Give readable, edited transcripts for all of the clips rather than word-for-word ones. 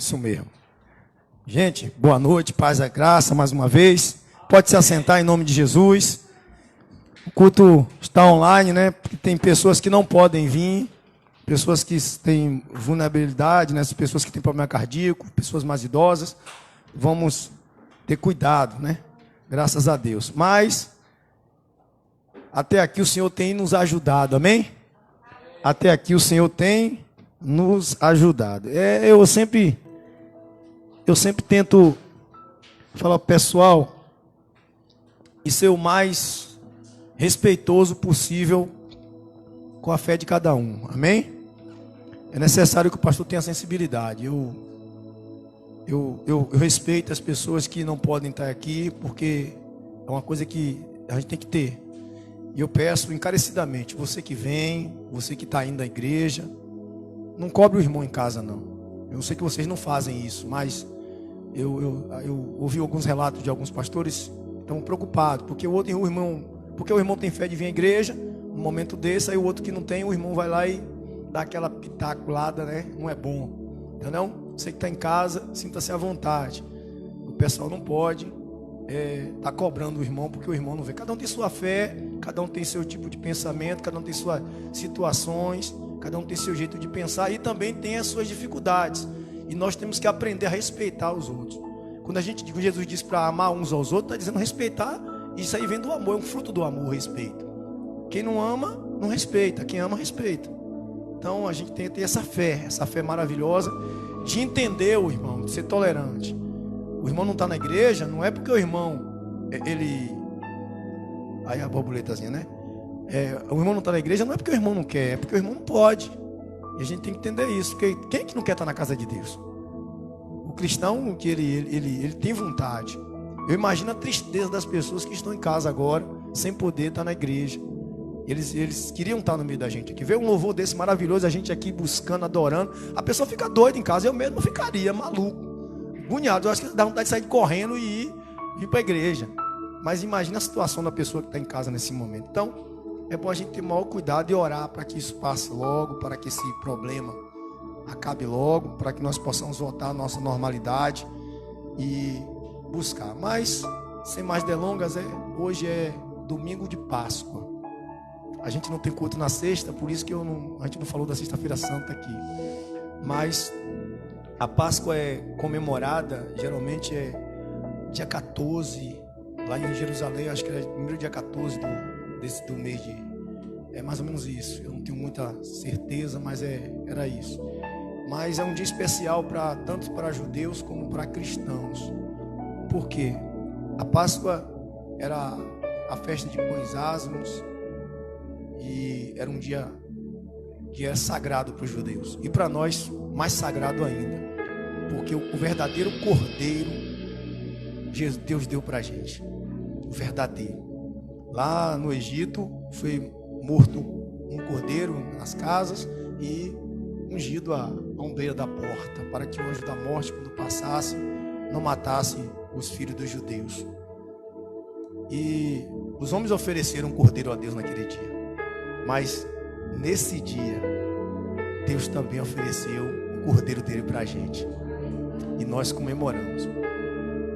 Isso mesmo. Gente, boa noite, paz e graça mais uma vez. Pode se assentar em nome de Jesus. O culto está online, né? Porque tem pessoas que não podem vir, pessoas que têm vulnerabilidade, né? Pessoas que têm problema cardíaco, pessoas mais idosas. Vamos ter cuidado, né? Graças a Deus. Mas até aqui o Senhor tem nos ajudado, amém? Até aqui o Senhor tem nos ajudado. Eu sempre tento falar pessoal e ser o mais respeitoso possível com a fé de cada um, amém? É necessário que o pastor tenha sensibilidade. Eu respeito as pessoas que não podem estar aqui, porque é uma coisa que a gente tem que ter. E eu peço encarecidamente, você que vem, você que está indo à igreja, não cobre o irmão em casa, não. Eu sei que vocês não fazem isso, mas eu ouvi alguns relatos de alguns pastores que estão preocupados, porque o irmão tem fé de vir à igreja, num momento desse, aí o outro que não tem, o irmão vai lá e dá aquela pitaculada, né? Não é bom, entendeu? Você que está em casa, sinta-se à vontade. O pessoal não pode tá cobrando o irmão, porque o irmão não vê. Cada um tem sua fé, cada um tem seu tipo de pensamento, cada um tem suas situações, cada um tem seu jeito de pensar e também tem as suas dificuldades. E nós temos que aprender a respeitar os outros. Quando Jesus diz para amar uns aos outros, está dizendo respeitar. Isso aí vem do amor, é um fruto do amor, o respeito. Quem não ama, não respeita. Quem ama, respeita. Então a gente tem que ter essa fé maravilhosa de entender o irmão, de ser tolerante. O irmão não está na igreja, não é porque o irmão, aí a borboletazinha, né? O irmão não está na igreja, não é porque o irmão não quer, é porque o irmão não pode. E a gente tem que entender isso, porque quem é que não quer estar na casa de Deus? O cristão, que ele tem vontade. Eu imagino a tristeza das pessoas que estão em casa agora, sem poder estar na igreja. Eles queriam estar no meio da gente aqui. Ver um louvor desse maravilhoso, a gente aqui buscando, adorando. A pessoa fica doida em casa, eu mesmo ficaria maluco. Agoniado, eu acho que dá vontade de sair correndo e ir para a igreja. Mas imagina a situação da pessoa que está em casa nesse momento. Então, é bom a gente ter o maior cuidado e orar para que isso passe logo, para que esse problema acabe logo, para que nós possamos voltar à nossa normalidade e buscar. Mas, sem mais delongas, hoje é domingo de Páscoa. A gente não tem culto na sexta, por isso que a gente não falou da Sexta-feira Santa aqui. Mas a Páscoa é comemorada, geralmente é dia 14, lá em Jerusalém, acho que é o primeiro dia 14 do mês de... É mais ou menos isso, eu não tenho muita certeza, mas era isso. Mas é um dia especial tanto para judeus como para cristãos. Por quê? A Páscoa era a festa de pães asmos e era um dia que é sagrado para os judeus. E para nós, mais sagrado ainda. Porque o verdadeiro cordeiro Deus deu para a gente. O verdadeiro. Lá no Egito foi morto um cordeiro nas casas e ungido à ombreira da porta, para que o anjo da morte, quando passasse, não matasse os filhos dos judeus. E os homens ofereceram um cordeiro a Deus naquele dia. Mas nesse dia, Deus também ofereceu o cordeiro dele para a gente. E nós comemoramos.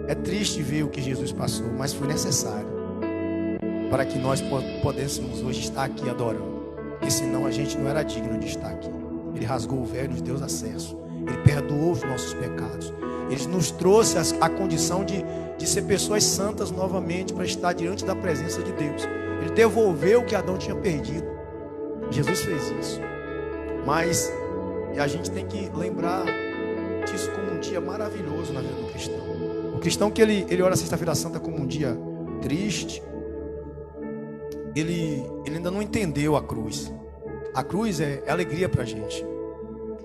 É triste ver o que Jesus passou, mas foi necessário para que nós pudéssemos hoje estar aqui adorando. Porque senão a gente não era digno de estar aqui. Ele rasgou o véu e nos deu acesso. Ele perdoou os nossos pecados. Ele nos trouxe a condição de ser pessoas santas novamente para estar diante da presença de Deus. Ele devolveu o que Adão tinha perdido. Jesus fez isso. Mas a gente tem que lembrar disso como um dia maravilhoso na vida do cristão. O cristão que ele ora a Sexta-feira Santa como um dia triste, ele ainda não entendeu a cruz. A cruz é alegria para a gente.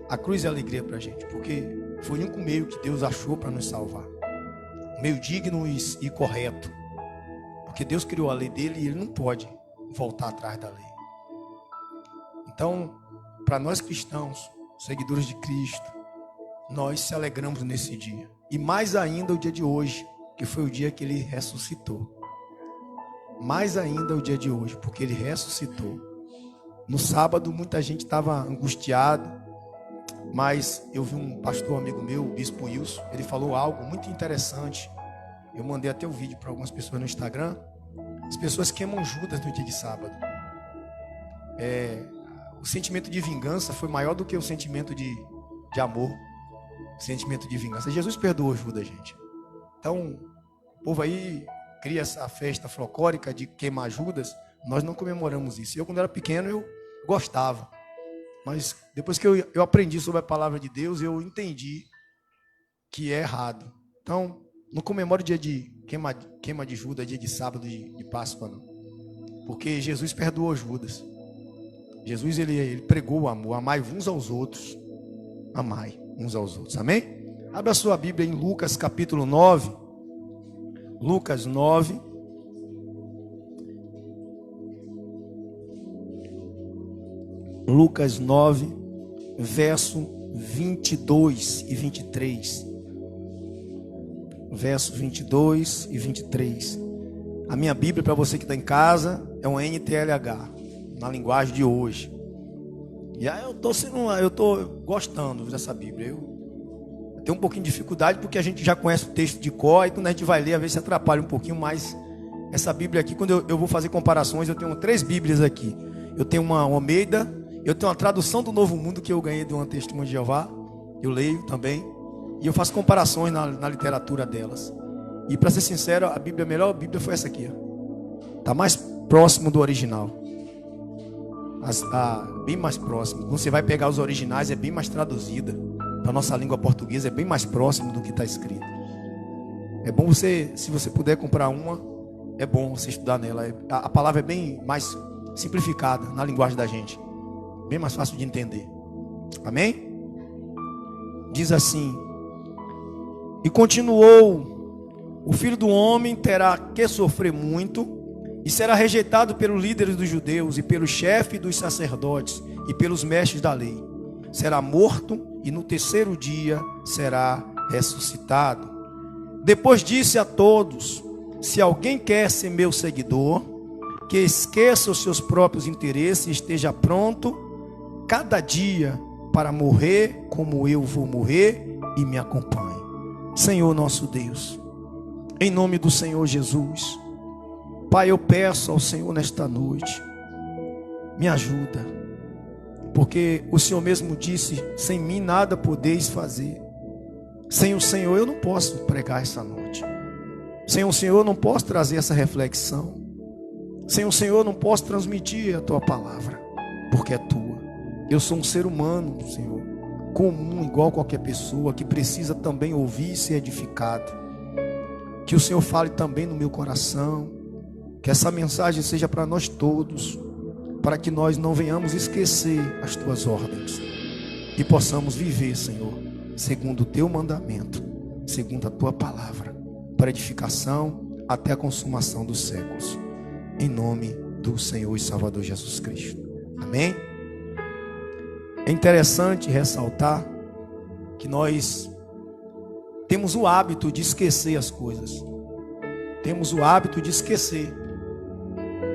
A cruz é alegria para a gente, porque foi o único meio que Deus achou para nos salvar. Um meio digno e correto. Porque Deus criou a lei dele e ele não pode voltar atrás da lei. Então, para nós cristãos, seguidores de Cristo, nós se alegramos nesse dia. E mais ainda o dia de hoje, que foi o dia que ele ressuscitou. Mais ainda o dia de hoje, porque ele ressuscitou. No sábado, muita gente estava angustiada, Mas eu vi um pastor amigo meu, o bispo Wilson, ele falou algo muito interessante. Eu mandei até o vídeo para algumas pessoas no Instagram. As pessoas queimam Judas no dia de sábado. O sentimento de vingança foi maior do que o sentimento de amor. O sentimento de vingança. Jesus perdoou Judas, gente. Então, o povo aí cria essa festa folclórica de queimar Judas. Nós não comemoramos isso. Eu, quando era pequeno, eu gostava. Mas depois que eu aprendi sobre a palavra de Deus, eu entendi que é errado. Então, não comemore o dia de queima de Judas, dia de sábado de Páscoa, não. Porque Jesus perdoou Judas. Jesus, ele pregou o amor. Amai uns aos outros. Amai uns aos outros. Amém? Abra a sua Bíblia em Lucas capítulo 9. Lucas 9. Lucas 9, verso 22 e 23. Verso 22 e 23. A minha Bíblia, para você que está em casa, é um NTLH, na linguagem de hoje. E aí eu estou gostando dessa Bíblia. Eu tenho um pouquinho de dificuldade, porque a gente já conhece o texto de cor, e quando a gente vai ler, às vezes se atrapalha um pouquinho, mas essa Bíblia aqui, quando eu vou fazer comparações, eu tenho 3 Bíblias aqui. Eu tenho uma Almeida, eu tenho uma tradução do Novo Mundo que eu ganhei de uma Testemunha de Jeová, eu leio também, e eu faço comparações na literatura delas. E para ser sincero, a melhor Bíblia foi essa aqui. Está mais próximo do original. Bem mais próximo. Quando você vai pegar os originais, é bem mais traduzida. Para a nossa língua portuguesa, é bem mais próximo do que está escrito. É bom você, se você puder comprar uma, é bom você estudar nela. A palavra é bem mais simplificada na linguagem da gente. Bem mais fácil de entender. Amém? Diz assim: e continuou: o Filho do Homem terá que sofrer muito, e será rejeitado pelos líderes dos judeus, e pelos chefes dos sacerdotes, e pelos mestres da lei. Será morto, e no terceiro dia será ressuscitado. Depois disse a todos: se alguém quer ser meu seguidor, que esqueça os seus próprios interesses e esteja pronto cada dia para morrer como eu vou morrer, e me acompanhe. Senhor nosso Deus, em nome do Senhor Jesus, Pai, eu peço ao Senhor nesta noite, me ajuda, porque o Senhor mesmo disse: sem mim nada podeis fazer. Sem o Senhor eu não posso pregar essa noite. Sem o Senhor eu não posso trazer essa reflexão. Sem o Senhor eu não posso transmitir a tua palavra, porque é tua. Eu sou um ser humano, Senhor, comum, igual qualquer pessoa, que precisa também ouvir e ser edificado. Que o Senhor fale também no meu coração, que essa mensagem seja para nós todos, para que nós não venhamos esquecer as tuas ordens e possamos viver, Senhor, segundo o teu mandamento, segundo a tua palavra, para edificação até a consumação dos séculos, em nome do Senhor e Salvador Jesus Cristo. Amém? É interessante ressaltar que nós temos o hábito de esquecer as coisas. Temos o hábito de esquecer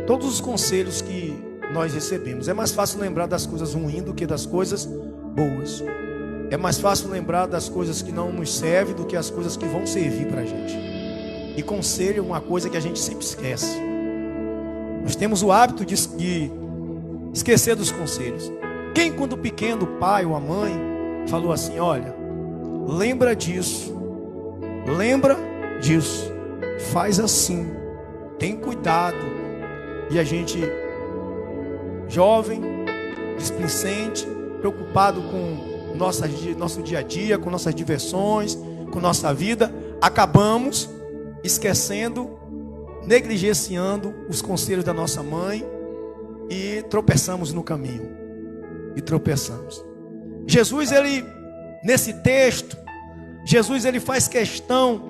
todos os conselhos que nós recebemos. É mais fácil lembrar das coisas ruins do que das coisas boas. É mais fácil lembrar das coisas que não nos servem do que as coisas que vão servir para a gente. E conselho é uma coisa que a gente sempre esquece. Nós temos o hábito de esquecer dos conselhos. Quem, quando pequeno, o pai ou a mãe falou assim: olha, lembra disso, faz assim, tem cuidado. E a gente, jovem, displicente, preocupado com nosso dia a dia, com nossas diversões, com nossa vida, acabamos esquecendo, negligenciando os conselhos da nossa mãe e tropeçamos no caminho. Jesus, nesse texto, Jesus faz questão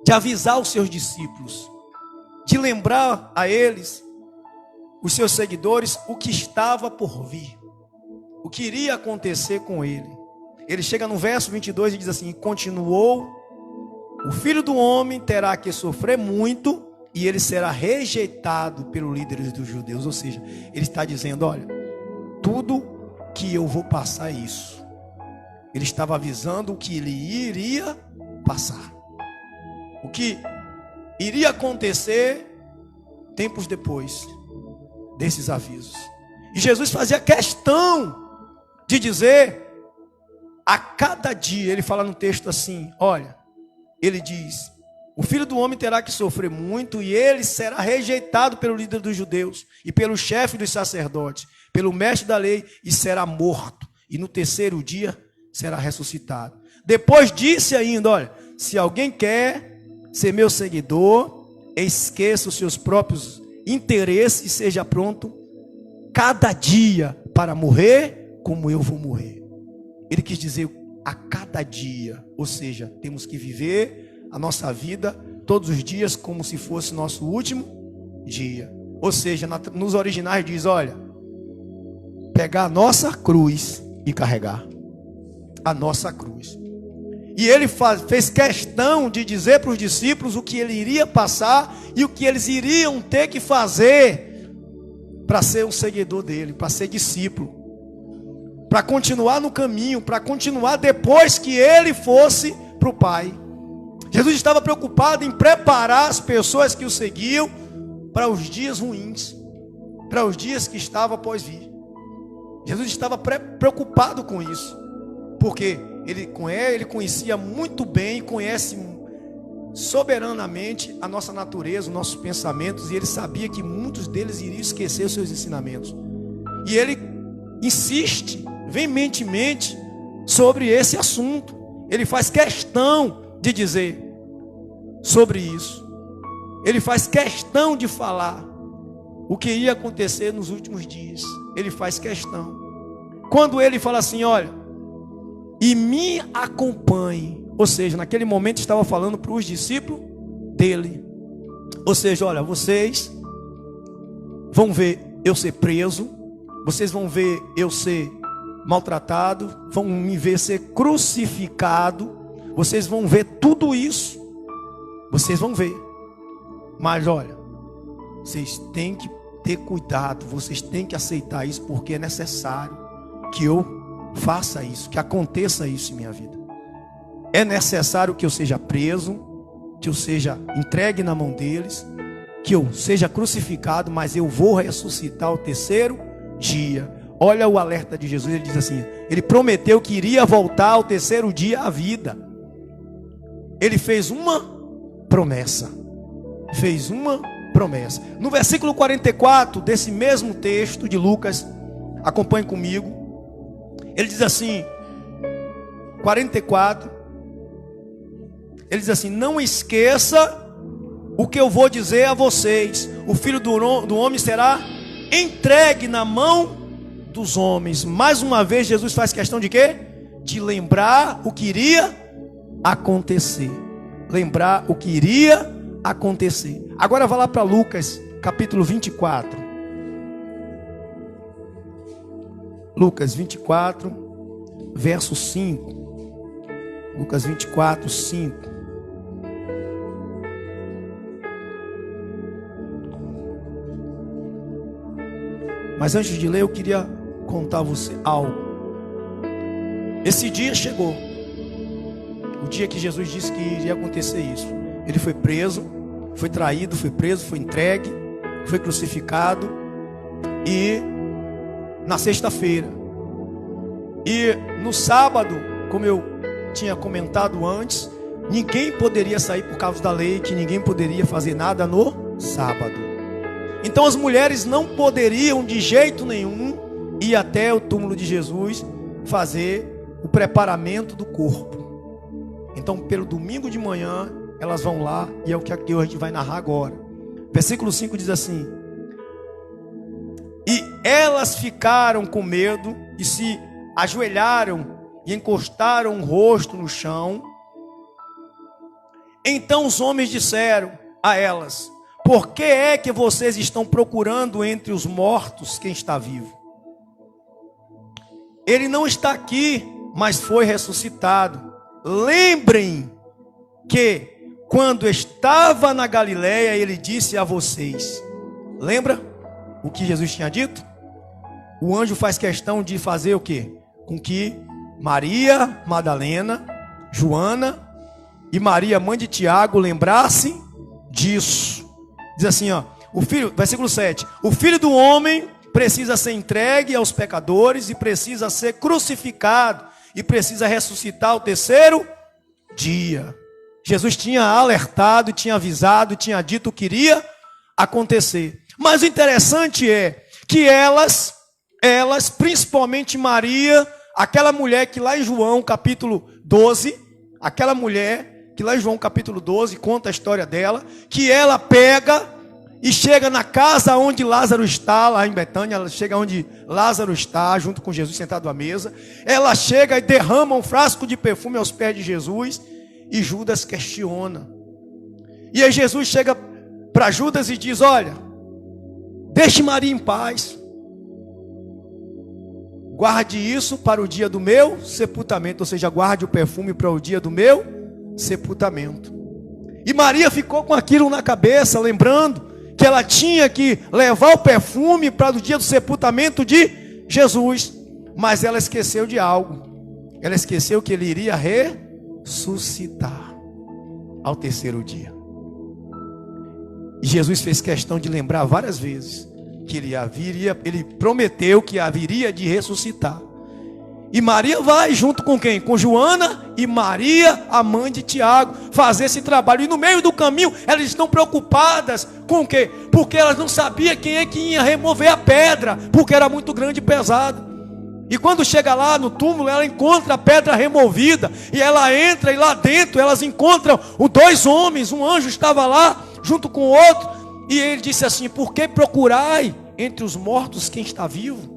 de avisar os seus discípulos, de lembrar a eles, os seus seguidores, o que estava por vir, o que iria acontecer com ele. Ele chega no verso 22 e diz assim: continuou: o Filho do Homem terá que sofrer muito, e ele será rejeitado pelos líderes dos judeus. Ou seja, ele está dizendo: olha, tudo que eu vou passar é isso. Ele estava avisando o que ele iria passar. O que iria acontecer tempos depois desses avisos. E Jesus fazia questão de dizer a cada dia, ele fala no texto assim, olha, ele diz, o Filho do Homem terá que sofrer muito e ele será rejeitado pelo líder dos judeus e pelo chefe dos sacerdotes, pelo mestre da lei e será morto. E no terceiro dia será ressuscitado. Depois disse ainda, olha, se alguém quer ser meu seguidor, esqueça os seus próprios interesses e seja pronto cada dia para morrer como eu vou morrer. Ele quis dizer a cada dia, ou seja, temos que viver a nossa vida todos os dias como se fosse nosso último dia. Ou seja, nos originais diz, olha, pegar a nossa cruz e carregar a nossa cruz. E ele fez questão de dizer para os discípulos o que ele iria passar e o que eles iriam ter que fazer para ser um seguidor dele, para ser discípulo, para continuar no caminho, para continuar depois que ele fosse para o Pai. Jesus estava preocupado em preparar as pessoas que o seguiam para os dias ruins, para os dias que estavam após vir. Jesus estava preocupado com isso, porque ele conhecia muito bem e conhece soberanamente a nossa natureza, os nossos pensamentos, e ele sabia que muitos deles iriam esquecer os seus ensinamentos. E ele insiste veementemente sobre esse assunto. Ele faz questão de dizer sobre isso. Ele faz questão de falar o que ia acontecer nos últimos dias. Ele faz questão. Quando ele fala assim, olha, e me acompanhe. Ou seja, naquele momento estava falando para os discípulos dele. Ou seja, olha, vocês vão ver eu ser preso, vocês vão ver eu ser maltratado, vão me ver ser crucificado, vocês vão ver tudo isso, vocês vão ver. Mas olha, vocês têm que ter cuidado, vocês têm que aceitar isso, porque é necessário que eu faça isso, que aconteça isso em minha vida. É necessário que eu seja preso, que eu seja entregue na mão deles, que eu seja crucificado, mas eu vou ressuscitar ao terceiro dia. Olha o alerta de Jesus, ele diz assim, ele prometeu que iria voltar ao terceiro dia à vida. Ele fez uma promessa. Fez uma promessa. No versículo 44 desse mesmo texto de Lucas, acompanhe comigo. Ele diz assim, 44, ele diz assim, não esqueça o que eu vou dizer a vocês. O Filho do Homem será entregue na mão dos homens. Mais uma vez Jesus faz questão de quê? De lembrar o que iria acontecer. Lembrar o que iria acontecer. Agora vá lá para Lucas, capítulo 24. Lucas 24, verso 5. Lucas 24, 5. Mas antes de ler, eu queria contar a você algo. Esse dia chegou. O dia que Jesus disse que iria acontecer isso. Ele foi preso, foi traído, foi preso, foi entregue, foi crucificado. E na sexta-feira. E no sábado, como eu tinha comentado antes, ninguém poderia sair por causa da lei, que ninguém poderia fazer nada no sábado. Então as mulheres não poderiam de jeito nenhum ir até o túmulo de Jesus fazer o preparamento do corpo. Então pelo domingo de manhã elas vão lá, e é o que a gente vai narrar agora. Versículo 5 diz assim: e elas ficaram com medo e se ajoelharam e encostaram o rosto no chão. Então os homens disseram a elas: por que é que vocês estão procurando entre os mortos quem está vivo? Ele não está aqui, mas foi ressuscitado. Lembrem que quando estava na Galileia, ele disse a vocês. Lembra o que Jesus tinha dito? O anjo faz questão de fazer o quê? Com que Maria Madalena, Joana e Maria, mãe de Tiago, lembrasse disso. Diz assim, ó, versículo 7. O Filho do Homem precisa ser entregue aos pecadores e precisa ser crucificado e precisa ressuscitar ao terceiro dia. Jesus tinha alertado, tinha avisado, tinha dito o que iria acontecer. Mas o interessante é que elas, principalmente Maria, aquela mulher que lá em João capítulo 12, aquela mulher que lá em João capítulo 12 conta a história dela, que ela pega e chega na casa onde Lázaro está, lá em Betânia, ela chega onde Lázaro está, junto com Jesus sentado à mesa, ela chega e derrama um frasco de perfume aos pés de Jesus, e Judas questiona. E aí Jesus chega para Judas e diz, olha, deixe Maria em paz, guarde isso para o dia do meu sepultamento, ou seja, guarde o perfume para o dia do meu sepultamento. E Maria ficou com aquilo na cabeça, lembrando que ela tinha que levar o perfume para o dia do sepultamento de Jesus, mas ela esqueceu de algo. Ela esqueceu que ele iria ressuscitar ao terceiro dia. E Jesus fez questão de lembrar várias vezes que ele prometeu que haveria de ressuscitar. E Maria vai junto com quem? Com Joana e Maria, a mãe de Tiago, fazer esse trabalho. E no meio do caminho, elas estão preocupadas com o quê? Porque elas não sabiam quem é que ia remover a pedra, porque era muito grande e pesado. E quando chega lá no túmulo, ela encontra a pedra removida, e ela entra, e lá dentro elas encontram os dois homens, um anjo estava lá, junto com o outro, e ele disse assim, por que procurai entre os mortos quem está vivo?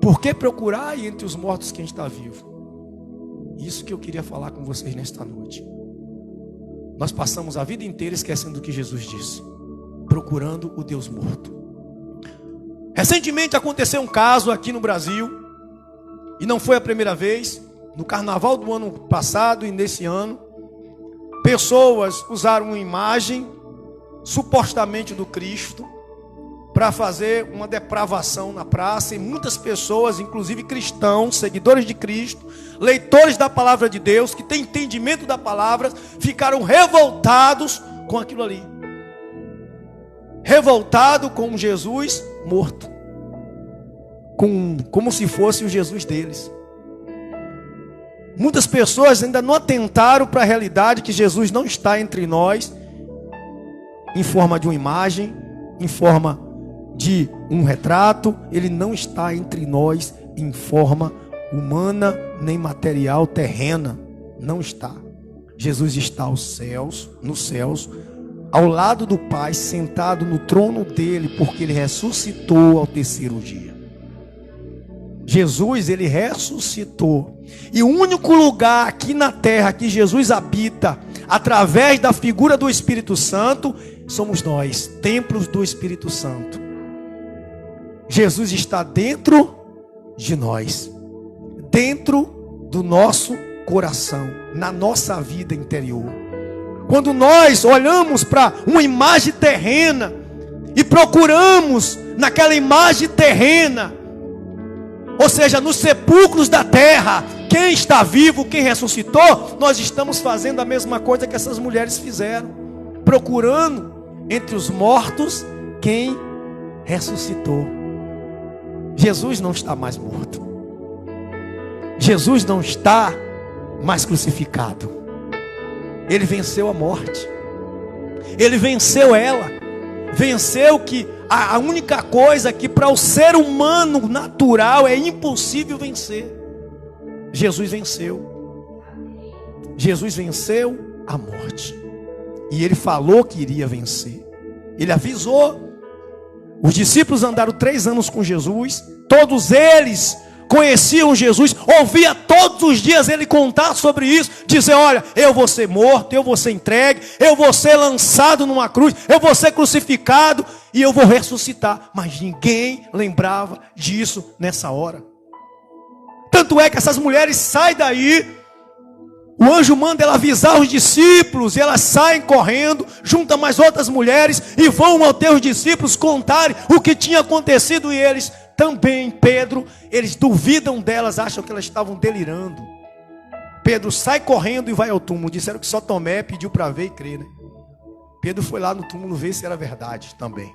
Por que procurai entre os mortos quem está vivo? Isso que eu queria falar com vocês nesta noite. Nós passamos a vida inteira esquecendo do que Jesus disse, procurando o Deus morto. Recentemente aconteceu um caso aqui no Brasil, e não foi a primeira vez. No carnaval do ano passado e nesse ano, pessoas usaram uma imagem supostamente do Cristo para fazer uma depravação na praça, e muitas pessoas, inclusive cristãos, seguidores de Cristo, leitores da palavra de Deus, que têm entendimento da palavra, ficaram revoltados com aquilo ali. Revoltado com Jesus morto, como se fosse o Jesus deles. Muitas pessoas ainda não atentaram para a realidade que Jesus não está entre nós em forma de uma imagem, em forma de um retrato. Ele não está entre nós em forma humana, nem material, terrena. Não está. Jesus está aos céus, nos céus, ao lado do Pai, sentado no trono dele, porque ele ressuscitou ao terceiro dia. Jesus, ele ressuscitou. E o único lugar aqui na terra que Jesus habita, através da figura do Espírito Santo, somos nós, templos do Espírito Santo. Jesus está dentro de nós, dentro do nosso coração, na nossa vida interior. Quando nós olhamos para uma imagem terrena e procuramos naquela imagem terrena, ou seja, nos sepulcros da terra, quem está vivo, quem ressuscitou, nós estamos fazendo a mesma coisa que essas mulheres fizeram, procurando entre os mortos quem ressuscitou. Jesus não está mais morto. Jesus não está mais crucificado. Ele venceu a morte. Ele venceu ela. Venceu que a única coisa que para o ser humano natural é impossível vencer. Jesus venceu. Jesus venceu a morte. E ele falou que iria vencer. Ele avisou. Os discípulos andaram 3 anos com Jesus. Todos eles conheciam Jesus, ouvia todos os dias ele contar sobre isso, dizer, olha, eu vou ser morto, eu vou ser entregue, eu vou ser lançado numa cruz, eu vou ser crucificado e eu vou ressuscitar. Mas ninguém lembrava disso nessa hora. Tanto é que essas mulheres saem daí, o anjo manda ela avisar os discípulos, e elas saem correndo, juntam mais outras mulheres e vão aos teus discípulos contarem o que tinha acontecido, e eles também Pedro, eles duvidam delas, acham que elas estavam delirando. Pedro sai correndo e vai ao túmulo. Disseram que só Tomé pediu para ver e crer, né? Pedro foi lá no túmulo ver se era verdade também.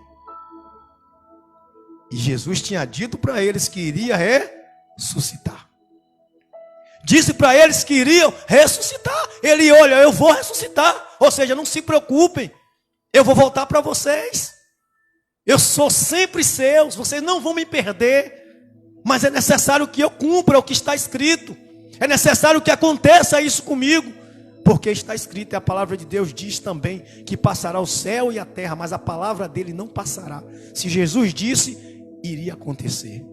E Jesus tinha dito para eles que iria ressuscitar. Disse para eles que iriam ressuscitar. Ele, olha, eu vou ressuscitar. Ou seja, não se preocupem. Eu vou voltar para vocês. Eu sou sempre seus. Vocês não vão me perder. Mas é necessário que eu cumpra o que está escrito. É necessário que aconteça isso comigo. Porque está escrito, e a palavra de Deus diz também, que passará o céu e a terra, mas a palavra dele não passará. Se Jesus disse, iria acontecer.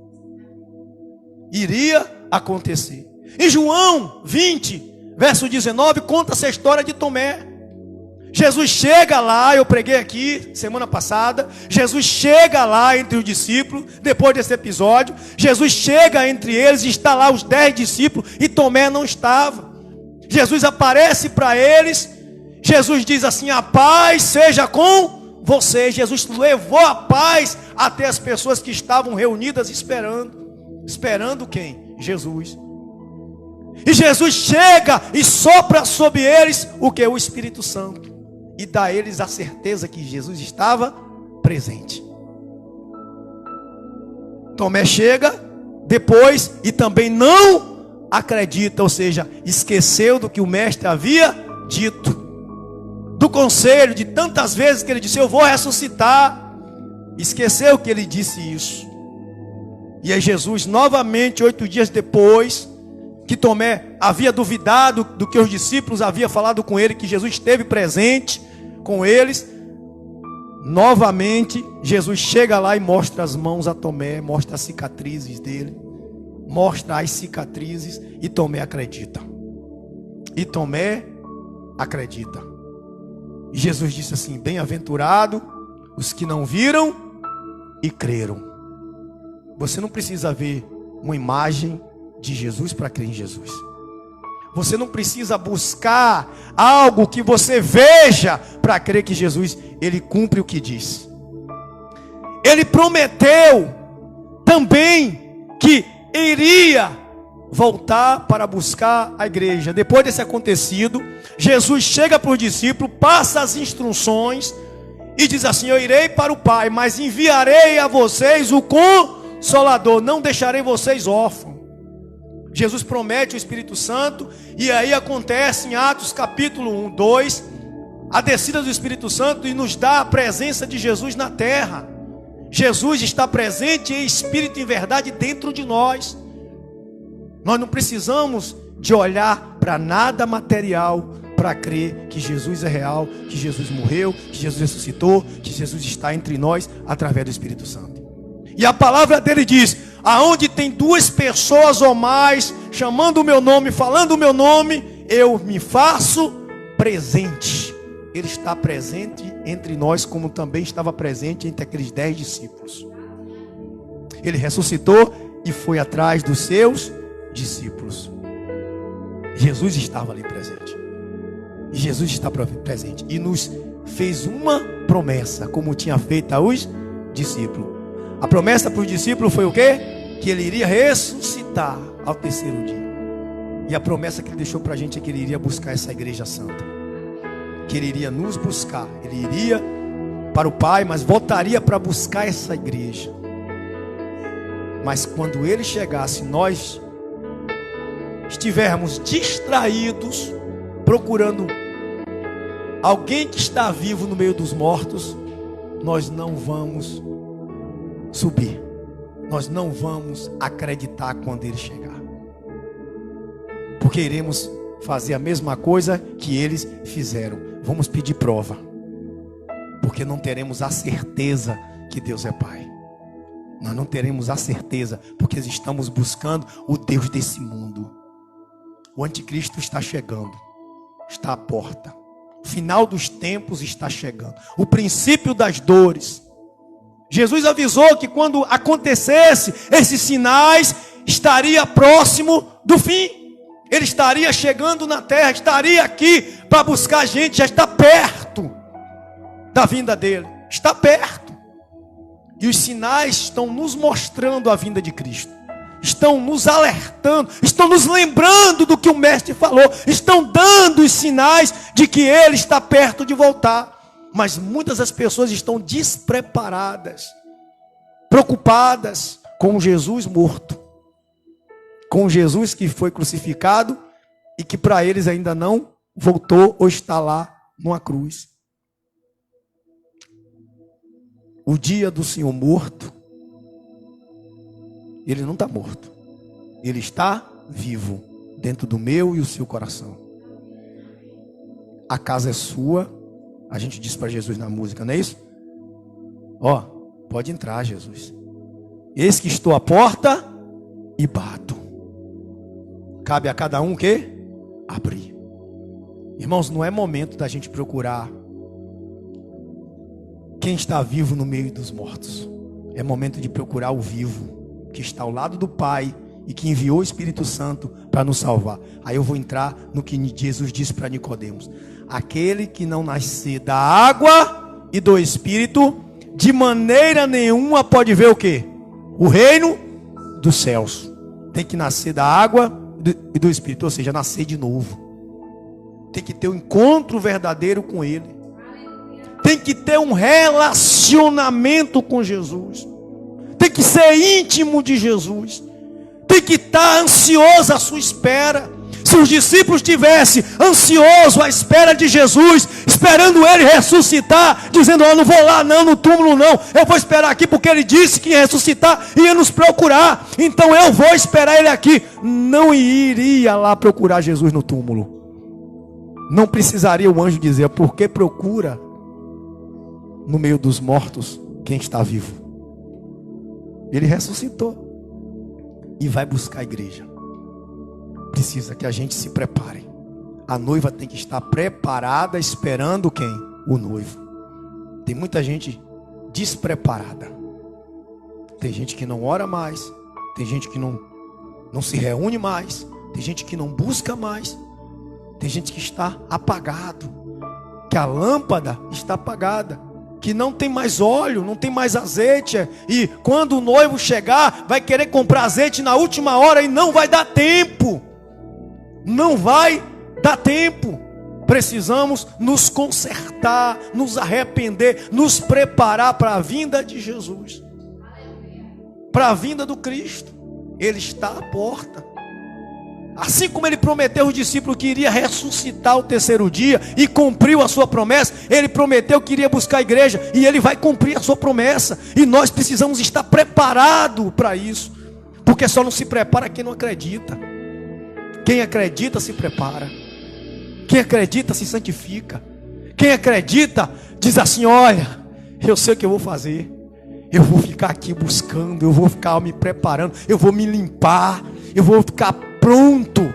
Iria acontecer. Em João 20, verso 19, conta essa história de Tomé. Jesus chega lá, eu preguei aqui semana passada. Jesus chega lá entre os discípulos, depois desse episódio. Jesus chega entre eles, e está lá os 10 discípulos, e Tomé não estava. Jesus aparece para eles. Jesus diz assim: a paz seja com vocês. Jesus levou a paz até as pessoas que estavam reunidas esperando. Esperando quem? Jesus. E Jesus chega e sopra sobre eles o que? O Espírito Santo. E dá a eles a certeza que Jesus estava presente. Tomé chega depois e também não acredita, ou seja, esqueceu do que o mestre havia dito, do conselho, de tantas vezes que ele disse: eu vou ressuscitar. Esqueceu que ele disse isso. E aí Jesus novamente, 8 dias depois, que Tomé havia duvidado do que os discípulos haviam falado com ele, que Jesus esteve presente com eles, novamente Jesus chega lá e mostra as mãos a Tomé, mostra as cicatrizes dele, mostra as cicatrizes, e Tomé acredita. E Tomé acredita. E Jesus disse assim: bem-aventurado os que não viram e creram. Você não precisa ver uma imagem de Jesus para crer em Jesus. Você não precisa buscar algo que você veja para crer que Jesus, ele cumpre o que diz. Ele prometeu também que iria voltar para buscar a igreja. Depois desse acontecido, Jesus chega para os discípulos, passa as instruções e diz assim: eu irei para o Pai, mas enviarei a vocês o Consolador, não deixarei vocês órfãos. Jesus promete o Espírito Santo, e aí acontece em Atos capítulo 1, 2, a descida do Espírito Santo, e nos dá a presença de Jesus na terra. Jesus está presente em espírito e em verdade dentro de nós. Nós não precisamos de olhar para nada material para crer que Jesus é real, que Jesus morreu, que Jesus ressuscitou, que Jesus está entre nós através do Espírito Santo. E a palavra dele diz: aonde tem 2 pessoas ou mais chamando o meu nome, falando o meu nome, eu me faço presente. Ele está presente entre nós, como também estava presente entre aqueles 10 discípulos. Ele ressuscitou e foi atrás dos seus discípulos. Jesus estava ali presente. E Jesus está presente e nos fez uma promessa, como tinha feito aos discípulos. A promessa para os discípulos foi o quê? Que ele iria ressuscitar ao 3º dia. E a promessa que ele deixou para a gente é que ele iria buscar essa igreja santa. Que ele iria nos buscar. Ele iria para o Pai, mas voltaria para buscar essa igreja. Mas quando ele chegasse, nós estivermos distraídos, procurando alguém que está vivo no meio dos mortos, nós não vamos subir. Nós não vamos acreditar quando ele chegar. Porque iremos fazer a mesma coisa que eles fizeram. Vamos pedir prova. Porque não teremos a certeza que Deus é Pai. Nós não teremos a certeza, porque estamos buscando o Deus desse mundo. O anticristo está chegando. Está à porta. O final dos tempos está chegando. O princípio das dores. Jesus avisou que quando acontecesse esses sinais, estaria próximo do fim. Ele estaria chegando na terra, estaria aqui para buscar a gente, já está perto da vinda dele. Está perto. E os sinais estão nos mostrando a vinda de Cristo. Estão nos alertando, estão nos lembrando do que o mestre falou. Estão dando os sinais de que ele está perto de voltar. Mas muitas das pessoas estão despreparadas, preocupadas com Jesus morto, com Jesus que foi crucificado e que para eles ainda não voltou ou está lá numa cruz. O dia do Senhor morto, ele não está morto, ele está vivo dentro do meu e o seu coração. A casa é sua, a gente diz para Jesus na música, não é isso? Ó, pode entrar, Jesus. Eis que estou à porta e bato. Cabe a cada um o quê? Abrir. Irmãos, não é momento da gente procurar quem está vivo no meio dos mortos. É momento de procurar o vivo, que está ao lado do Pai e que enviou o Espírito Santo para nos salvar. Aí eu vou entrar no que Jesus disse para Nicodemos: aquele que não nascer da água e do Espírito, de maneira nenhuma pode ver o quê? O reino dos céus. Tem que nascer da água e do Espírito, ou seja, nascer de novo. Tem que ter um encontro verdadeiro com Ele. Tem que ter um relacionamento com Jesus. Tem que ser íntimo de Jesus. Tem que estar ansioso à sua espera. Se os discípulos estivessem ansiosos à espera de Jesus, esperando Ele ressuscitar, dizendo: eu não vou lá não, no túmulo não, eu vou esperar aqui porque Ele disse que ia ressuscitar e ia nos procurar, então eu vou esperar Ele aqui. Não iria lá procurar Jesus no túmulo. Não precisaria o anjo dizer: por que procura no meio dos mortos quem está vivo? Ele ressuscitou e vai buscar a igreja. Precisa que a gente se prepare. A noiva tem que estar preparada, esperando quem? O noivo. Tem muita gente despreparada. Tem gente que não ora mais. Tem gente que não se reúne mais. Tem gente que não busca mais. Tem gente que está apagado, que a lâmpada está apagada, que não tem mais óleo, não tem mais azeite. E quando o noivo chegar, vai querer comprar azeite na última hora e não vai dar tempo. Não vai dar tempo. Precisamos nos consertar, nos arrepender, nos preparar para a vinda de Jesus, para a vinda do Cristo. Ele está à porta. Assim como Ele prometeu aos discípulos que iria ressuscitar ao terceiro dia e cumpriu a sua promessa, Ele prometeu que iria buscar a igreja e Ele vai cumprir a sua promessa. E nós precisamos estar preparados para isso, porque só não se prepara quem não acredita. Quem acredita se prepara. Quem acredita se santifica. Quem acredita diz assim: olha, eu sei o que eu vou fazer. Eu vou ficar aqui buscando, eu vou ficar me preparando, eu vou me limpar, eu vou ficar pronto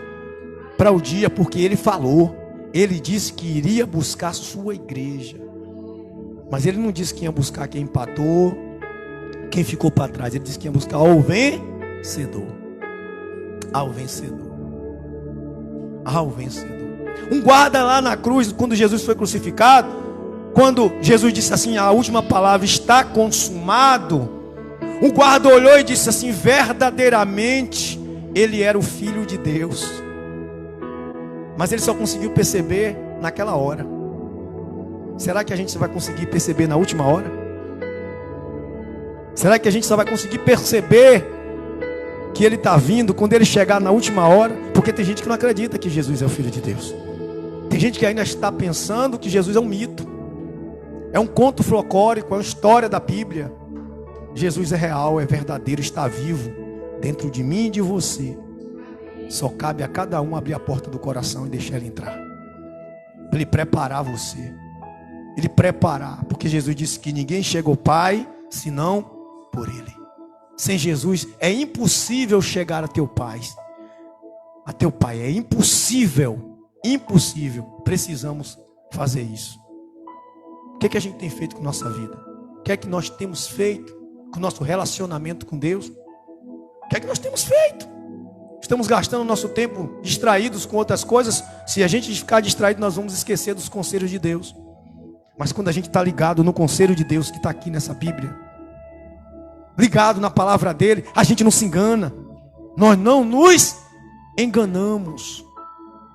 para o dia, porque Ele falou. Ele disse que iria buscar a sua igreja. Mas Ele não disse que ia buscar quem empatou, quem ficou para trás. Ele disse que ia buscar ao vencedor. Ao vencedor. Ao vencedor. Um guarda lá na cruz, quando Jesus foi crucificado, quando Jesus disse assim, a última palavra: está consumado. Um guarda olhou e disse assim: verdadeiramente Ele era o Filho de Deus. Mas ele só conseguiu perceber naquela hora. Será que a gente só vai conseguir perceber na última hora? Será que a gente só vai conseguir perceber que Ele está vindo quando Ele chegar na última hora? Porque tem gente que não acredita que Jesus é o Filho de Deus. Tem gente que ainda está pensando que Jesus é um mito, é um conto folclórico, é uma história da Bíblia. Jesus é real, é verdadeiro, está vivo dentro de mim e de você. Só cabe a cada um abrir a porta do coração e deixar Ele entrar, para Ele preparar você. Ele preparar, porque Jesus disse que ninguém chega ao Pai senão por Ele. Sem Jesus é impossível chegar a teu Pai. A teu Pai é impossível. Impossível. Precisamos fazer isso. O que é que a gente tem feito com nossa vida? O que é que nós temos feito com o nosso relacionamento com Deus? O que é que nós temos feito? Estamos gastando nosso tempo distraídos com outras coisas. Se a gente ficar distraído, nós vamos esquecer dos conselhos de Deus. Mas quando a gente está ligado no conselho de Deus que está aqui nessa Bíblia, ligado na palavra dele, a gente não se engana. Nós não nos enganamos.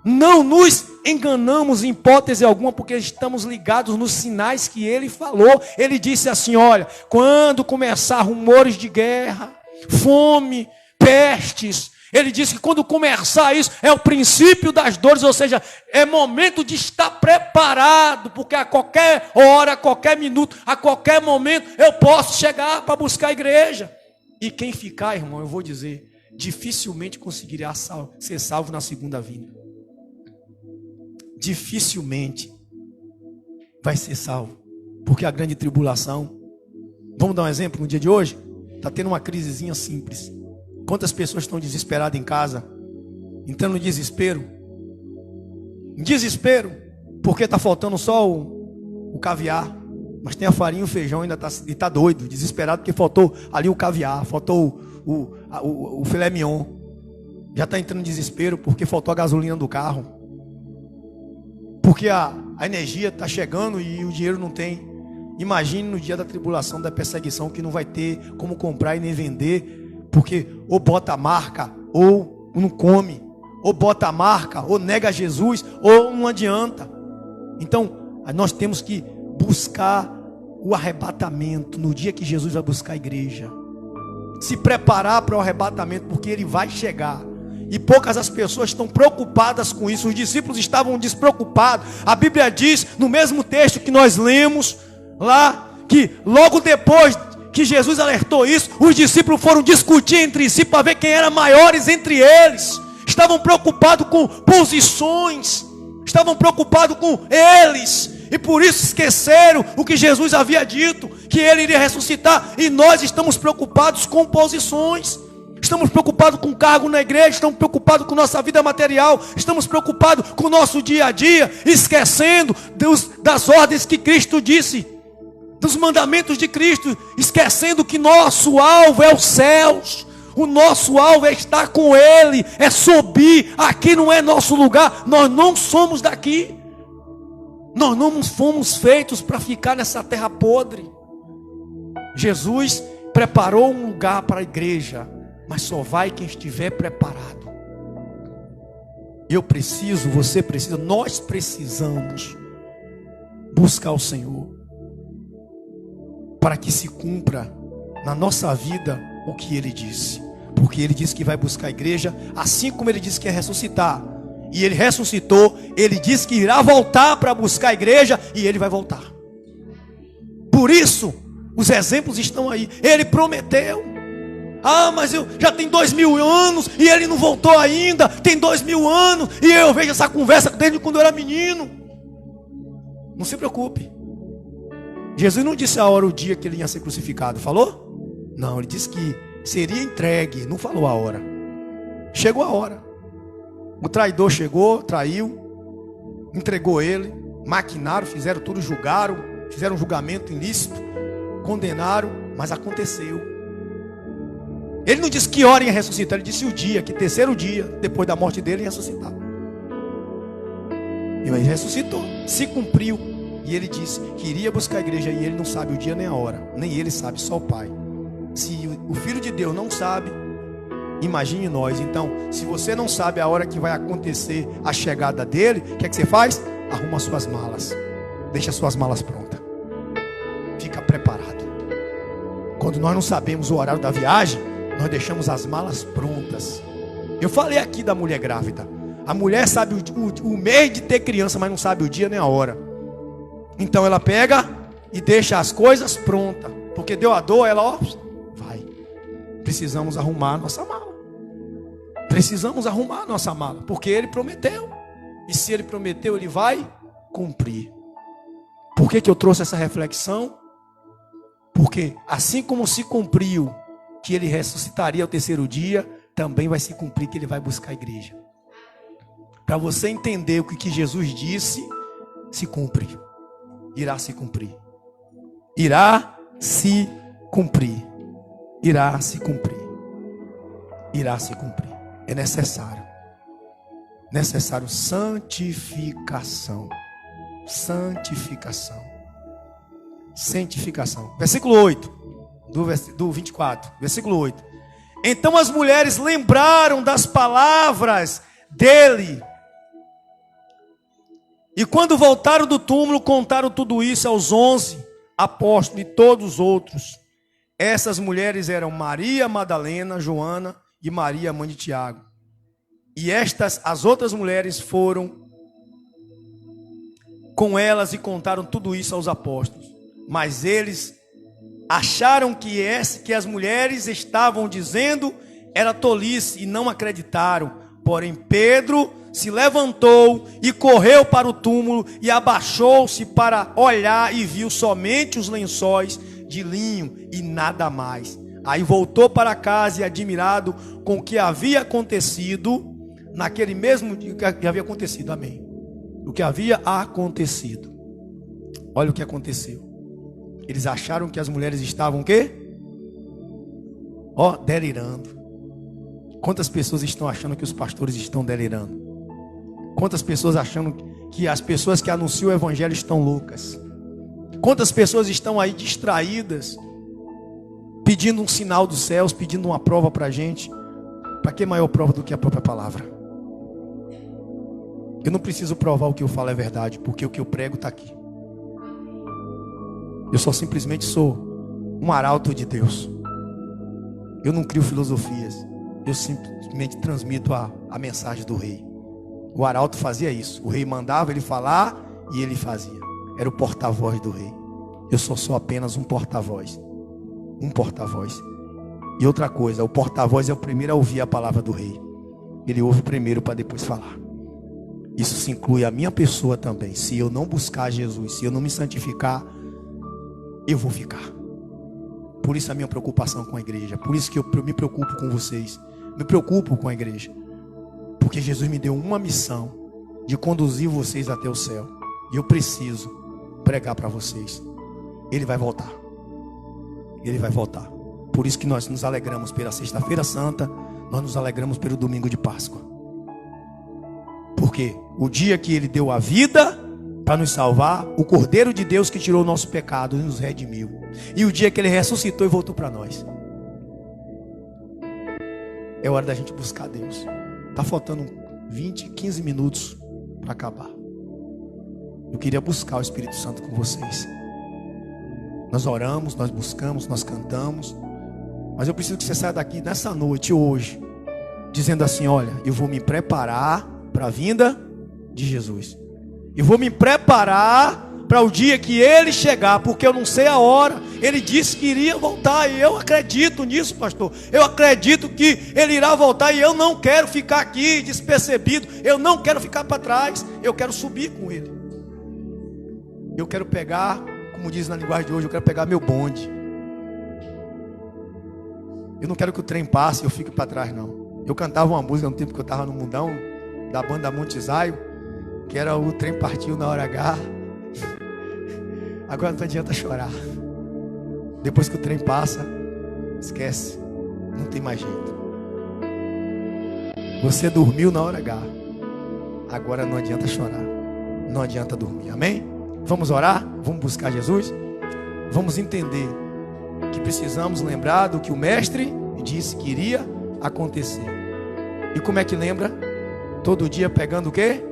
Não nos enganamos em hipótese alguma, porque estamos ligados nos sinais que ele falou. Ele disse assim: olha, quando começar rumores de guerra, fome, pestes, ele disse que quando começar isso, é o princípio das dores, ou seja, é momento de estar preparado, porque a qualquer hora, a qualquer minuto, a qualquer momento, eu posso chegar para buscar a igreja. E quem ficar, irmão, eu vou dizer, dificilmente conseguirá ser salvo na segunda vinda. Dificilmente vai ser salvo, porque a grande tribulação, vamos dar um exemplo no dia de hoje, está tendo uma crisezinha simples. Quantas pessoas estão desesperadas em casa, entrando em desespero, porque está faltando só o caviar, mas tem a farinha e o feijão, ainda está doido, desesperado, porque faltou ali o caviar, faltou o filé mignon, já está entrando em desespero, porque faltou a gasolina do carro, porque a energia está chegando e o dinheiro não tem. Imagine no dia da tribulação, da perseguição, que não vai ter como comprar e nem vender, porque ou bota a marca ou não come, ou bota a marca ou nega Jesus, ou não adianta. Então nós temos que buscar o arrebatamento no dia que Jesus vai buscar a igreja, se preparar para o arrebatamento, porque ele vai chegar. E poucas as pessoas estão preocupadas com isso. Os discípulos estavam despreocupados. A Bíblia diz, no mesmo texto que nós lemos lá, que logo depois que Jesus alertou isso, os discípulos foram discutir entre si para ver quem era maiores entre eles. Estavam preocupados com posições, estavam preocupados com eles, e por isso esqueceram o que Jesus havia dito, que ele iria ressuscitar. E nós estamos preocupados com posições. Estamos preocupados com cargo na igreja, estamos preocupados com nossa vida material, estamos preocupados com o nosso dia a dia, esquecendo das ordens que Cristo disse, dos mandamentos de Cristo, esquecendo que nosso alvo é os céus, o nosso alvo é estar com Ele, é subir. Aqui não é nosso lugar, nós não somos daqui, nós não fomos feitos para ficar nessa terra podre. Jesus preparou um lugar para a igreja, mas só vai quem estiver preparado. Eu preciso, você precisa, nós precisamos buscar o Senhor, para que se cumpra na nossa vida o que Ele disse. Porque Ele disse que vai buscar a igreja, assim como Ele disse que ia ressuscitar. E Ele ressuscitou, Ele disse que irá voltar para buscar a igreja, e Ele vai voltar. Por isso, os exemplos estão aí. Ele prometeu. Ah, mas já tem 2000 anos e ele não voltou ainda. Tem 2000 anos e eu vejo essa conversa desde quando eu era menino. Não se preocupe. Jesus não disse a hora, o dia que ele ia ser crucificado. Falou? Não, ele disse que seria entregue. Não falou a hora. Chegou a hora. O traidor chegou, traiu, entregou ele, maquinaram, fizeram tudo, julgaram, fizeram um julgamento ilícito, condenaram, mas aconteceu. Ele não disse que hora ia ressuscitar, ele disse o dia, que terceiro dia, depois da morte dele, ia ressuscitar. E ele ressuscitou, se cumpriu. E ele disse que iria buscar a igreja, e ele não sabe o dia nem a hora, nem ele sabe, só o Pai. Se o Filho de Deus não sabe, imagine nós. Então, se você não sabe a hora que vai acontecer a chegada dele, o que é que você faz? Arruma suas malas, deixa suas malas prontas, fica preparado. Quando nós não sabemos o horário da viagem, nós deixamos as malas prontas. Eu falei aqui da mulher grávida. A mulher sabe o mês de ter criança, mas não sabe o dia nem a hora. Então ela pega e deixa as coisas prontas, porque deu a dor, ela vai. Precisamos arrumar a nossa mala. Precisamos arrumar a nossa mala, porque Ele prometeu. E se Ele prometeu, Ele vai cumprir. Por que eu trouxe essa reflexão? Porque assim como se cumpriu que Ele ressuscitaria ao terceiro dia, também vai se cumprir que Ele vai buscar a igreja. Para você entender o que Jesus disse, se cumpre. Irá se cumprir. Irá se cumprir. Irá se cumprir. Irá se cumprir. É necessário. Necessário santificação. Santificação. Santificação. Versículo 8. do 24, versículo 8. Então as mulheres lembraram das palavras dele. E quando voltaram do túmulo, contaram tudo isso aos 11 apóstolos e todos os outros. Essas mulheres eram Maria Madalena, Joana e Maria, mãe de Tiago. E as outras mulheres foram com elas e contaram tudo isso aos apóstolos. Mas eles acharam que as mulheres estavam dizendo era tolice e não acreditaram. Porém Pedro se levantou e correu para o túmulo e abaixou-se para olhar e viu somente os lençóis de linho e nada mais. Aí voltou para casa e admirado com o que havia acontecido naquele mesmo dia que havia acontecido. Amém. O que havia acontecido. Olha o que aconteceu. Eles acharam que as mulheres estavam o quê? Delirando. Quantas pessoas estão achando que os pastores estão delirando? Quantas pessoas achando que as pessoas que anunciam o evangelho estão loucas? Quantas pessoas estão aí distraídas, pedindo um sinal dos céus, pedindo uma prova para a gente? Para que maior prova do que a própria palavra? Eu não preciso provar o que eu falo é verdade, porque o que eu prego está aqui. Eu só simplesmente sou um arauto de Deus. Eu não crio filosofias. Eu simplesmente transmito a mensagem do rei. O arauto fazia isso. O rei mandava ele falar e ele fazia. Era o porta-voz do rei. Eu sou apenas um porta-voz. Um porta-voz. E outra coisa, o porta-voz é o primeiro a ouvir a palavra do rei. Ele ouve primeiro para depois falar. Isso se inclui a minha pessoa também. Se eu não buscar Jesus, se eu não me santificar, eu vou ficar. Por isso a minha preocupação com a igreja. Por isso que eu me preocupo com vocês. Me preocupo com a igreja. Porque Jesus me deu uma missão de conduzir vocês até o céu. E eu preciso pregar para vocês. Ele vai voltar. Ele vai voltar. Por isso que nós nos alegramos pela Sexta-feira Santa. Nós nos alegramos pelo domingo de Páscoa. Porque o dia que Ele deu a vida para nos salvar, o Cordeiro de Deus que tirou o nosso pecado e nos redimiu. E o dia que Ele ressuscitou e voltou para nós. É hora da gente buscar Deus. Está faltando 15 minutos para acabar. Eu queria buscar o Espírito Santo com vocês. Nós oramos, nós buscamos, nós cantamos. Mas eu preciso que você saia daqui nessa noite, hoje, dizendo assim: olha, eu vou me preparar para a vinda de Jesus. Eu vou me preparar para o dia que Ele chegar, porque eu não sei a hora. Ele disse que iria voltar e eu acredito nisso, pastor. Eu acredito que Ele irá voltar e eu não quero ficar aqui despercebido. Eu não quero ficar para trás. Eu quero subir com Ele. Eu quero pegar, como diz na linguagem de hoje, eu quero pegar meu bonde. Eu não quero que o trem passe e eu fique para trás, não. Eu cantava uma música no tempo que eu estava no mundão, da banda Monte Zion, que era o trem partiu na hora H. Agora não adianta chorar. Depois que o trem passa, esquece. Não tem mais jeito. Você dormiu na hora H. Agora não adianta chorar. Não adianta dormir. Amém? Vamos orar? Vamos buscar Jesus? Vamos entender que precisamos lembrar do que o mestre disse que iria acontecer. E como é que lembra? Todo dia pegando o quê?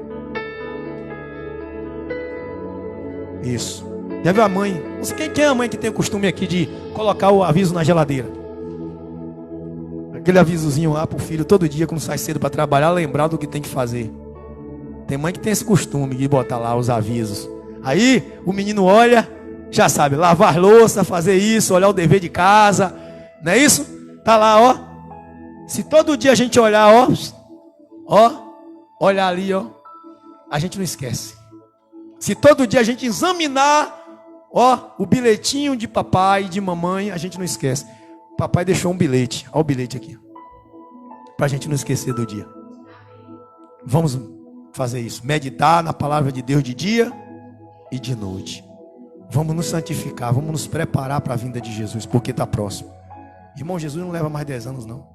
Isso. Já viu a mãe? Quem é a mãe que tem o costume aqui de colocar o aviso na geladeira? Aquele avisozinho lá pro filho todo dia quando sai cedo para trabalhar, lembrar do que tem que fazer. Tem mãe que tem esse costume de botar lá os avisos. Aí o menino olha, já sabe, lavar louça, fazer isso, olhar o dever de casa. Não é isso? Tá lá, ó. Se todo dia a gente olhar, olhar ali, ó, a gente não esquece. Se todo dia a gente examinar, o bilhetinho de papai e de mamãe, a gente não esquece. Papai deixou um bilhete, ó o bilhete aqui, para a gente não esquecer do dia. Vamos fazer isso, meditar na palavra de Deus de dia e de noite. Vamos nos santificar, vamos nos preparar para a vinda de Jesus, porque está próximo. Irmão, Jesus não leva mais 10 anos não.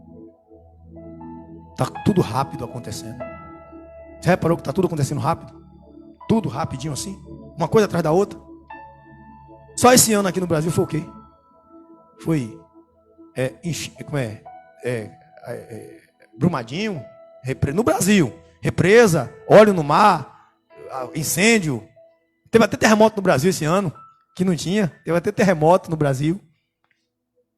Está tudo rápido acontecendo. Você reparou que está tudo acontecendo rápido? Tudo rapidinho assim, uma coisa atrás da outra. Só esse ano aqui no Brasil foi o quê? Brumadinho, no Brasil, represa, óleo no mar, incêndio. Teve até terremoto no Brasil esse ano, que não tinha. Teve até terremoto no Brasil.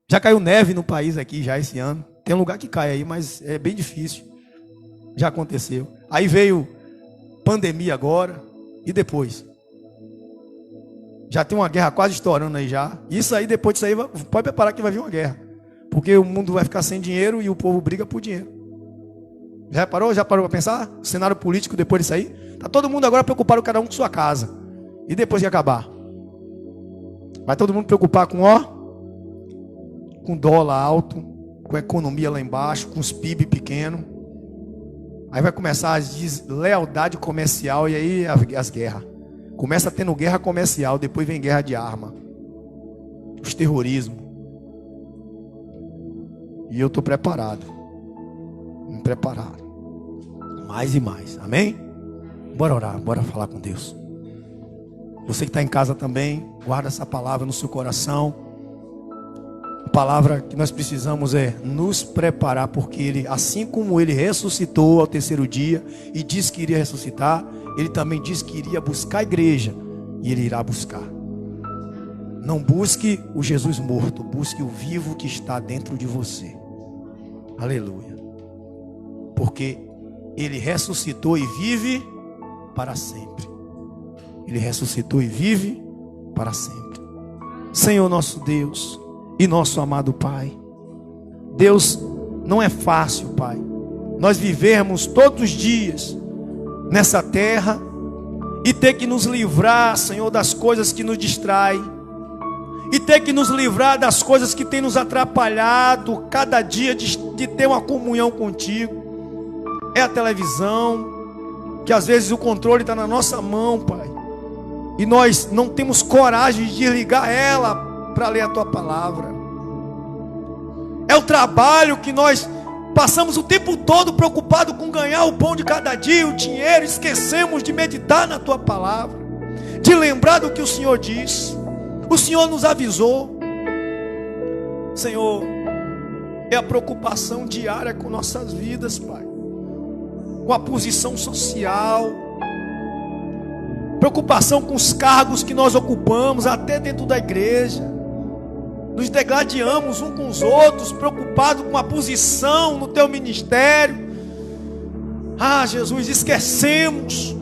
Já caiu neve no país aqui já esse ano. Tem um lugar que cai aí, mas é bem difícil. Já aconteceu. Aí veio pandemia agora. E depois? Já tem uma guerra quase estourando aí já. Isso aí, depois disso aí, pode preparar que vai vir uma guerra. Porque o mundo vai ficar sem dinheiro e o povo briga por dinheiro. Já parou? Já parou para pensar? O cenário político depois disso aí? Está todo mundo agora preocupado, cada um com sua casa. E depois de acabar? Vai todo mundo preocupar com com dólar alto, com a economia lá embaixo, com os PIB pequeno. Aí vai começar a deslealdade comercial e aí as guerras. Começa tendo guerra comercial, depois vem guerra de arma. Os terrorismos. E eu estou preparado. Preparado. Mais e mais. Amém? Bora orar, bora falar com Deus. Você que está em casa também, guarda essa palavra no seu coração. A palavra que nós precisamos é nos preparar, porque Ele, assim como Ele ressuscitou ao terceiro dia e disse que iria ressuscitar, Ele também disse que iria buscar a igreja, e Ele irá buscar. Não busque o Jesus morto, busque o vivo que está dentro de você. Aleluia. Porque Ele ressuscitou e vive para sempre. Ele ressuscitou e vive para sempre. Senhor nosso Deus e nosso amado Pai, Deus, não é fácil, Pai, nós vivermos todos os dias nessa terra e ter que nos livrar, Senhor, das coisas que nos distraem, e ter que nos livrar das coisas que têm nos atrapalhado cada dia de ter uma comunhão contigo. É a televisão, que às vezes o controle está na nossa mão, Pai, e nós não temos coragem de desligar ela para ler a Tua palavra. É o trabalho que nós passamos o tempo todo preocupado com ganhar o pão de cada dia, o dinheiro, esquecemos de meditar na Tua palavra, de lembrar do que o Senhor disse. O Senhor nos avisou. Senhor, é a preocupação diária com nossas vidas, Pai, com a posição social, preocupação com os cargos que nós ocupamos, até dentro da igreja. Nos degladiamos uns com os outros, preocupados com a posição no Teu ministério. Jesus, esquecemos,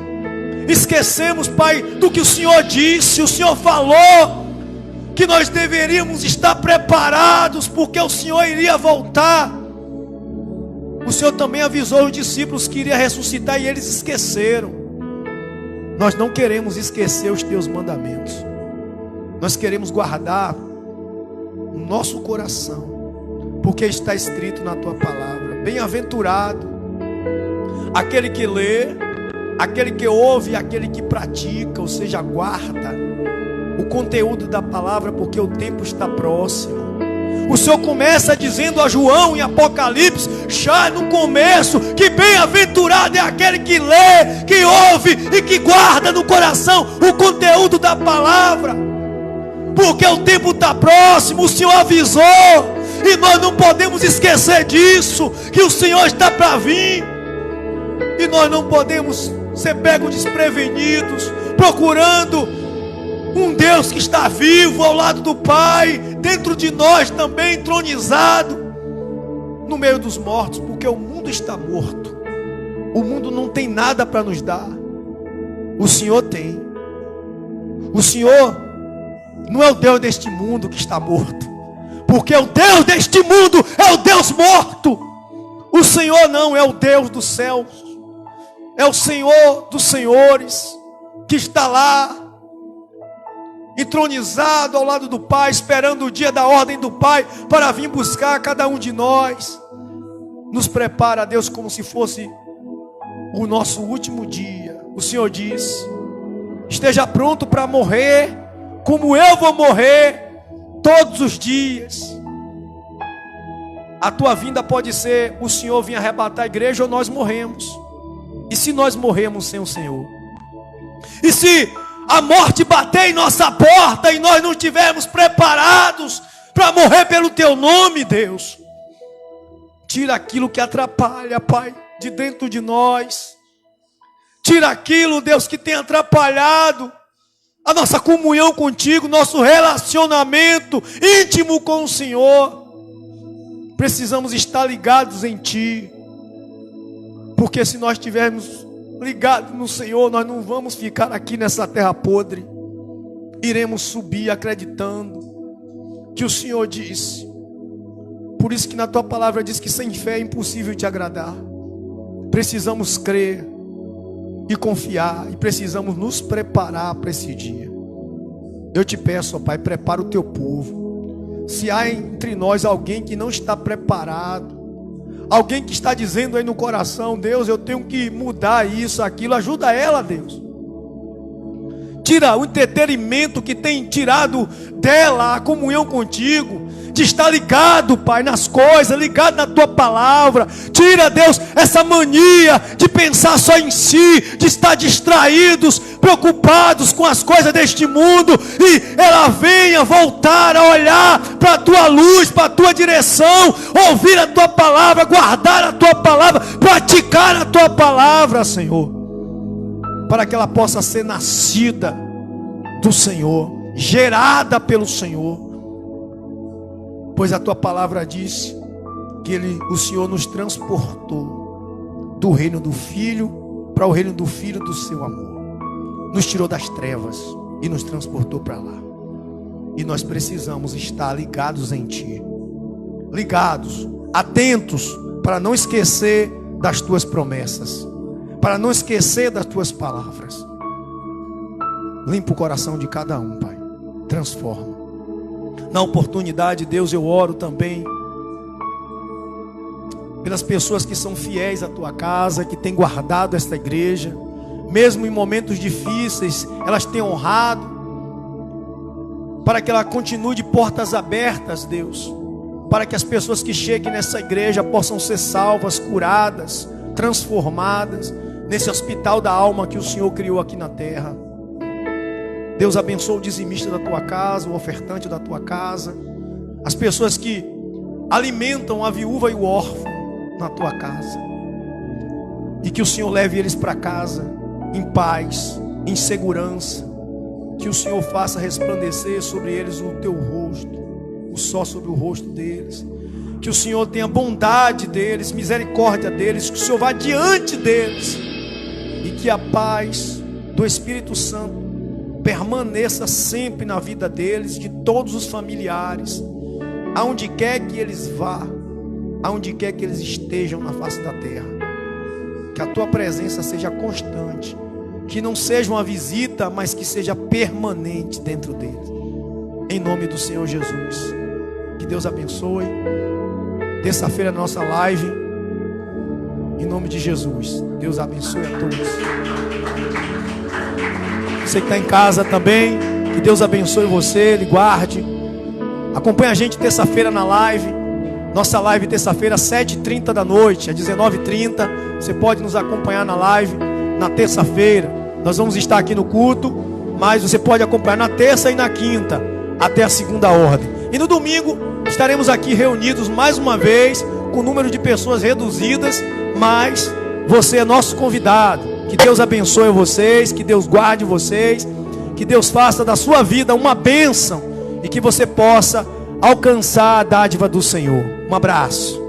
Pai, do que o Senhor disse. O Senhor falou que nós deveríamos estar preparados, porque o Senhor iria voltar. O Senhor também avisou os discípulos que iria ressuscitar e eles esqueceram. Nós não queremos esquecer os Teus mandamentos. Nós queremos guardar o nosso coração, porque está escrito na Tua palavra: bem-aventurado aquele que lê, aquele que ouve, aquele que pratica, ou seja, guarda o conteúdo da palavra, porque o tempo está próximo. O Senhor começa dizendo a João em Apocalipse, já no começo, que bem-aventurado é aquele que lê, que ouve e que guarda no coração o conteúdo da palavra, porque o tempo está próximo. O Senhor avisou, e nós não podemos esquecer disso, que o Senhor está para vir, e nós não podemos ser pegos desprevenidos, procurando um Deus que está vivo ao lado do Pai, dentro de nós também, entronizado no meio dos mortos, porque o mundo está morto. O mundo não tem nada para nos dar. O Senhor tem. O Senhor não é o Deus deste mundo que está morto, porque o Deus deste mundo é o Deus morto. O Senhor não é o Deus dos céus, é o Senhor dos senhores, que está lá entronizado ao lado do Pai, esperando o dia da ordem do Pai para vir buscar cada um de nós. Nos prepara, Deus, como se fosse o nosso último dia. O Senhor diz: esteja pronto para morrer, como eu vou morrer todos os dias. A tua vinda pode ser o Senhor vir arrebatar a igreja, ou nós morremos. E se nós morremos sem o Senhor? E se a morte bater em nossa porta e nós não estivermos preparados para morrer pelo teu nome, Deus. Tira aquilo que atrapalha, Pai, de dentro de nós. Tira aquilo, Deus, que tem atrapalhado a nossa comunhão contigo, nosso relacionamento íntimo com o Senhor. Precisamos estar ligados em Ti, porque se nós estivermos ligados no Senhor, nós não vamos ficar aqui nessa terra podre. Iremos subir acreditando que o Senhor disse. Por isso que na Tua palavra diz que sem fé é impossível Te agradar. Precisamos crer e confiar, e precisamos nos preparar para esse dia. Eu te peço, ó Pai, prepara o Teu povo. Se há entre nós alguém que não está preparado, alguém que está dizendo aí no coração: Deus, eu tenho que mudar isso, aquilo, ajuda ela, Deus. Tira o entretenimento que tem tirado dela a comunhão contigo, de estar ligado, Pai, nas coisas, ligado na Tua palavra. Tira, Deus, essa mania de pensar só em si, de estar distraídos, preocupados com as coisas deste mundo, e ela venha voltar a olhar para a Tua luz, para a Tua direção, ouvir a Tua palavra, guardar a Tua palavra, praticar a Tua palavra, Senhor, para que ela possa ser nascida do Senhor, gerada pelo Senhor. Pois a Tua palavra diz que o Senhor nos transportou do reino do Filho para o reino do Filho do Seu amor. Nos tirou das trevas e nos transportou para lá. E nós precisamos estar ligados em Ti. Ligados, atentos, para não esquecer das Tuas promessas, para não esquecer das Tuas palavras. Limpa o coração de cada um, Pai. Transforma. Na oportunidade, Deus, eu oro também pelas pessoas que são fiéis à Tua casa, que têm guardado esta igreja, mesmo em momentos difíceis, elas têm honrado, para que ela continue de portas abertas, Deus, para que as pessoas que cheguem nessa igreja possam ser salvas, curadas, transformadas, nesse hospital da alma que o Senhor criou aqui na terra. Deus, abençoa o dizimista da Tua casa, o ofertante da Tua casa, as pessoas que alimentam a viúva e o órfão na Tua casa, e que o Senhor leve eles para casa em paz, em segurança, que o Senhor faça resplandecer sobre eles o Teu rosto, o sol sobre o rosto deles, que o Senhor tenha bondade deles, misericórdia deles, que o Senhor vá diante deles, e que a paz do Espírito Santo permaneça sempre na vida deles, de todos os familiares, aonde quer que eles vá, aonde quer que eles estejam na face da terra. Que a Tua presença seja constante, que não seja uma visita, mas que seja permanente dentro deles. Em nome do Senhor Jesus. Que Deus abençoe. Terça-feira nossa live. Em nome de Jesus. Deus abençoe a todos. Você que está em casa também, que Deus abençoe você, Ele guarde. Acompanhe a gente terça-feira na live. Nossa live terça-feira, 7h30 da noite, às 19h30. Você pode nos acompanhar na live na terça-feira. Nós vamos estar aqui no culto, mas você pode acompanhar na terça e na quinta, até a segunda ordem. E no domingo estaremos aqui reunidos mais uma vez, com o número de pessoas reduzidas, mas você é nosso convidado. Que Deus abençoe vocês, que Deus guarde vocês, que Deus faça da sua vida uma bênção e que você possa alcançar a dádiva do Senhor. Um abraço.